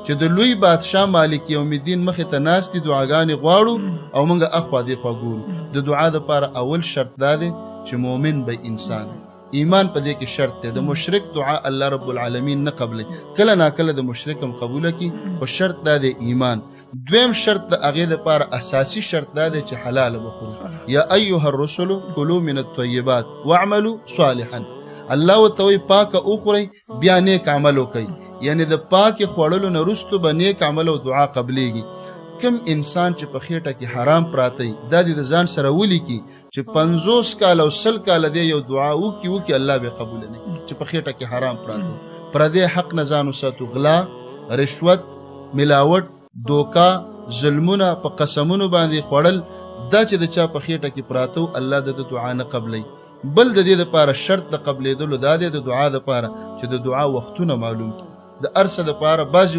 چې د لوی بادشاه مالک یوم الدین مخې ته ناست دي دعاګانې غواړو او موږ اخوا دېخوا ګورو. د دعا دپاره اول شرط دا دی چې مؤمن به انسان ایمان په دې کې شرط دی. د مشرک دعا الله رب العالمین نه قبلوي، کله ناکله د مشرک هم قبوله کړي، خو شرط دا دی ایمان. دویم شرط د هغې دپاره اساسي شرط دا دی چې حلاله وخورو. یا ایها الرسل کلوا من الطیبات واعملوا صالحا. الله ورته وایي پاکه وخورئ بیا نیک عمل وکئ، یعنې د پاکې خوړلو نه وروسته به نیک عمل او دعا قبلیږي. کم انسان چې په خېټه کې حرام پراته وي دا دې د ځان سره ولیکي چې 50 کاله او 100 کاله دی یو دعا وکړي الله به قبول نه کړي چې په خېټه کې حرام پراته. پردې حق نه ځان وساتو، غلا، رشوت، ملاوټ، دوکا، ظلمونه په قسمونو باندې خوړل دا چې د چا په خېټه کې پراته الله د دعا نه قبلوي. بل د دې دپاره شرط د قبلېدلو دا دی د دعا دپاره چې د دعا وختونه معلوم، د هر څه دپاره بعضې